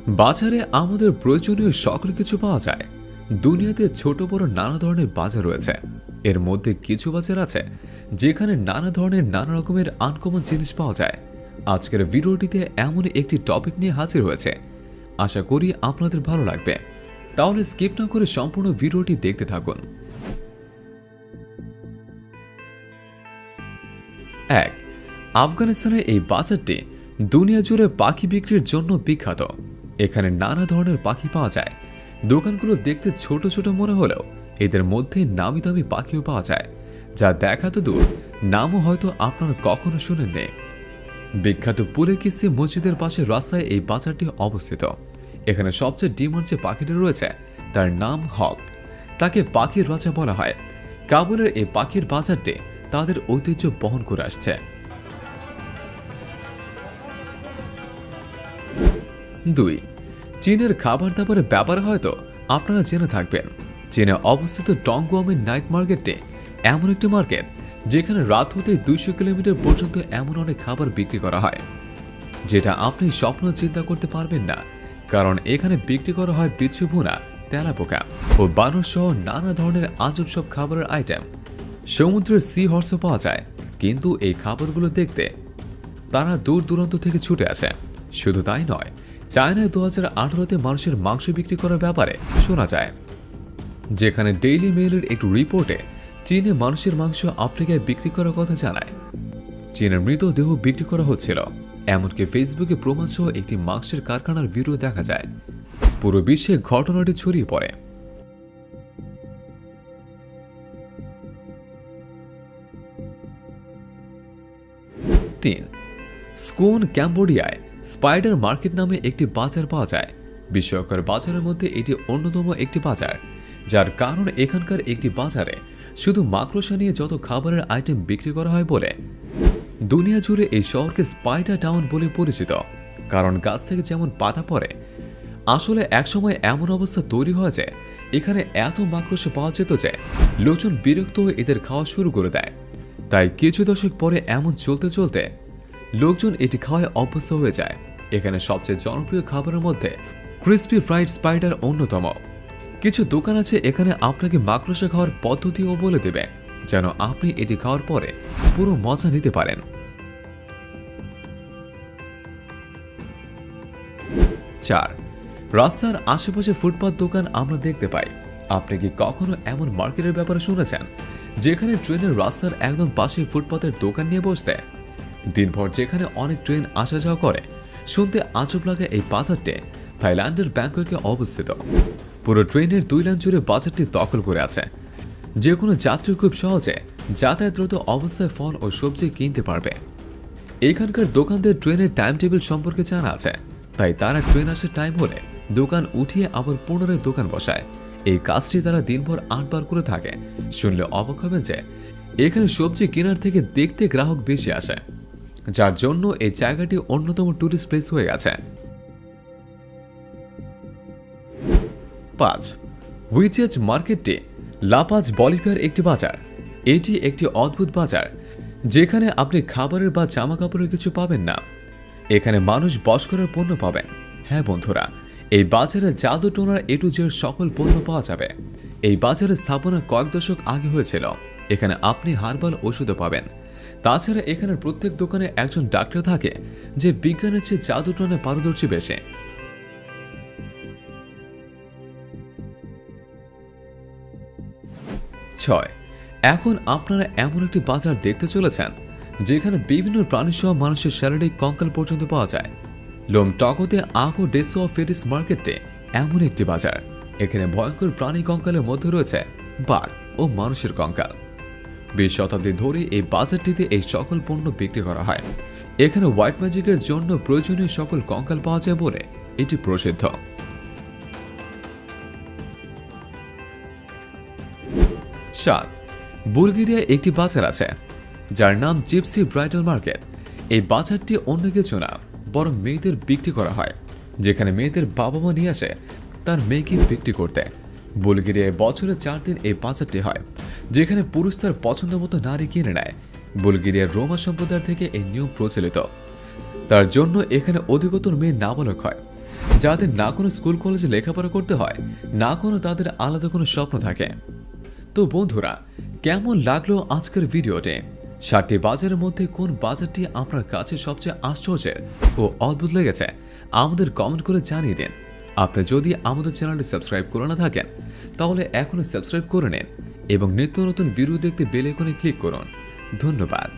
বাজারে আমাদের প্রয়োজনীয় সকল কিছু পাওয়া যায়। দুনিয়াতে ছোট বড় নানা ধরনের বাজার রয়েছে। এর মধ্যে কিছু বাজার আছে যেখানে নানা ধরনের নানা রকমের আনকমন জিনিস পাওয়া যায়। আজকের ভিডিওটিতে এমন একটি টপিক নিয়ে হাজির হয়েছে, আশা করি আপনাদের ভালো লাগবে। তাহলে স্কিপ না করে সম্পূর্ণ ভিডিওটি দেখতে থাকুন। 1. আফগানিস্তানের এই বাজারটি দুনিয়া জুড়ে পাখি বিক্রির জন্য বিখ্যাত। এখানে নানা ধরনের পাখি পাওয়া যায়। দোকানগুলো দেখতে ছোট ছোট মনে হলেও এদের মধ্যে নামি দামি পাখিও পাওয়া যায়, যা দেখা তো দূর, নামও হয়তো আপনারা কখনো শুনেননি। বিখ্যাত পুলেকিসি মসজিদের পাশে রাস্তায় এই বাজারটি অবস্থিত। এখানে সবচেয়ে ডিমান্ড যে পাখিটি রয়েছে তার নাম হক। তাকে পাখির রাজা বলা হয়। কাবুলের এই পাখির বাজারটি তাদের ঐতিহ্য বহন করে আসছে। 2. চীনের খাবার দাবারের ব্যাপারে হয়তো আপনারা জেনে থাকবেন। চীনে অবস্থিত ডংগুয়ামের নাইট মার্কেটটি এমন একটি মার্কেট যেখানে রাত হতে 200 কিলোমিটার পর্যন্ত এমন অনেক খাবার বিক্রি করা হয় যেটা আপনি স্বপ্ন চিন্তা করতে পারবেন না। কারণ এখানে বিক্রি করা হয় বিচ্ছু ভুনা, তেলাপোকা ও বানর সহ নানা ধরনের আজব সব খাবারের আইটেম। সমুদ্রের সি হর্সও পাওয়া যায়, কিন্তু এই খাবারগুলো দেখতে তারা দূর দূরান্ত থেকে ছুটে আসে। শুধু তাই নয়, চায়নায় 2018-তে মানুষের মাংস বিক্রি করার ব্যাপারে শোনা যায়, যেখানে ডেইলি মেইলের একটি রিপোর্টে চীনে মানুষের মাংস আফ্রিকায় বিক্রি করার কথা জানায়। চীনের মৃতদেহ বিক্রি করা হচ্ছিল, এমনকি ফেসবুকে প্রমাণ সহ একটি মাংসের কারখানার ভিডিও দেখা যায়। পুরো বিশ্বে ঘটনাটি ছড়িয়ে পড়ে। 3. স্কোন ক্যাম্বোডিয়ায় স্পাইডার মার্কেট নামে একটি বাজার পাওয়া যায়। বিস্ময়কর বাজারের মধ্যে এটি অন্যতম একটি বাজার, যার কারণ এখানকার একটি বাজারে শুধু মাকড়সা নিয়ে যত খাবারের আইটেম বিক্রি করা হয় বলে দুনিয়া জুড়ে এই শহরকে স্পাইডার টাউন বলে পরিচিত। কারণ গাছ থেকে যেমন পাতা পড়ে, আসলে একসময় এমন অবস্থা তৈরি হয় যে এখানে এত মাকড়সা পাওয়া যেত যে লোকজন বিরক্ত হয়ে এদের খাওয়া শুরু করে দেয়। তাই কিছু দশক পরে এমন চলতে চলতে লোকজন এটি খাওয়ায় অভ্যস্ত হয়ে যায়। এখানে সবচেয়ে জনপ্রিয় খাবারের মধ্যে ক্রিসপি ফ্রাইড স্পাইডার অন্যতম। কিছু দোকান আছে এখানে আপনাকে মাকড়সা খাওয়ার পদ্ধতিও বলে দেবে, যেন আপনি এটি খাওয়ার পরে পুরো মজা নিতে পারেন। 4. রাস্তার আশেপাশে ফুটপাত দোকান আমরা দেখতে পাই। আপনি কি কখনো এমন মার্কেটের ব্যাপারে শুনেছেন যেখানে ট্রেনের রাস্তার একদম পাশে ফুটপাতের দোকান নিয়ে বসতে? দিনভর যেখানে অনেক ট্রেন আসা যাওয়া করে, শুনতে আজব লাগে এই বাজারটি থাইল্যান্ডের ব্যাংককে অবস্থিত। পুরো ট্রেনের 2 লাইন জুড়ে বাজারটি দখল করে আছে। যে কোনো যাত্রী খুব সহজে যাতায়াতরত অবস্থায় ফল ও সবজি কিনতে পারবে। এখানকার দোকানদের ট্রেনের টাইম টেবিল সম্পর্কে জানা আছে, তাই তারা ট্রেন আসার টাইম হলে দোকান উঠিয়ে আবার পুনরায় দোকান বসায়। এই কাজটি তারা দিনভর 8 বার করে থাকে। শুনলে অবাক হবেন যে এখানে সবজি কেনার থেকে দেখতে গ্রাহক বেশি আসে, যার জন্য এই জায়গাটি অন্যতম টুরিস্ট প্লেস হয়ে গেছে। 5. হুইচিচ মার্কেটটি লাপাজ বলিভিয়ার একটি বাজার। এটি একটি অদ্ভুত বাজার যেখানে আপনি খাবারের বা জামা কাপড়ের কিছু পাবেন না। এখানে মানুষ বশ করার পণ্য পাবেন। হ্যাঁ বন্ধুরা, এই বাজারে জাদু টোনার এ টু জেড সকল পণ্য পাওয়া যাবে। এই বাজারের স্থাপনা কয়েক দশক আগে হয়েছিল। এখানে আপনি হার্বাল ওষুধও পাবেন। তাছাড়া এখানে প্রত্যেক দোকানে একজন ডাক্তার থাকে যে বিজ্ঞানের চেয়ে জাদু টোনায় পারদর্শী বেশি। 6. এখন আপনারা এমন একটি বাজার দেখতে চলেছেন যেখানে বিভিন্ন প্রাণী সহ মানুষের শারীরিক কঙ্কাল পর্যন্ত পাওয়া যায়। লোম টকতে আগো ডেসো ফেরিস মার্কেটে এমন একটি বাজার। এখানে ভয়ঙ্কর প্রাণী কঙ্কালের মধ্যে রয়েছে বাঘ ও মানুষের কঙ্কাল। 20 শতাব্দী ধরে এই বাজারটিতে এই সকল পণ্য বিক্রি করা হয়। এখানে হোয়াইট ম্যাজিকের জন্য প্রয়োজনীয় সকল কঙ্কাল পাওয়া যায় বলে এটি প্রসিদ্ধ। 7. বুলগেরিয়ায় একটি বাজার আছে যার নাম জিপসি ব্রাইডাল মার্কেট। এই বাজারটি অন্য কিছু না, বরং মেয়েদের বিক্রি করা হয়, যেখানে মেয়েদের বাবা মা নিয়ে আসে তার মেয়েকে বিক্রি করতে। বুলগেরিয়ায় বছরে 4 দিন এই বাজারটি হয়, যেখানে পুরুষ তার পছন্দ মতো নারী কিনে নেয়। বুলগেরিয়ার রোমা সম্প্রদায় থেকে এই নিয়ম প্রচলিত। তার জন্য এখানে অধিকতর মেয়ে নাবালক হয়। যাদের না কোনো স্কুল কলেজে লেখাপড়া করতে হয়, না কোনো তাদের আলাদা কোনো স্বপ্ন থাকে। তো বন্ধুরা, কেমন লাগলো আজকের ভিডিওটি? 7টি বাজারের মধ্যে কোন বাজারটি আপনার কাছে সবচেয়ে আশ্চর্যের ও অদ্ভুত লেগেছে আমাদের কমেন্ট করে জানিয়ে দিন। আপনি যদি আমাদের চ্যানেলটি সাবস্ক্রাইব করে না থাকেন তাহলে এখনই সাবস্ক্রাইব করে নিন এবং নিত্য নতুন ভিডিও দেখতে বেল আইকনে ক্লিক করুন। ধন্যবাদ।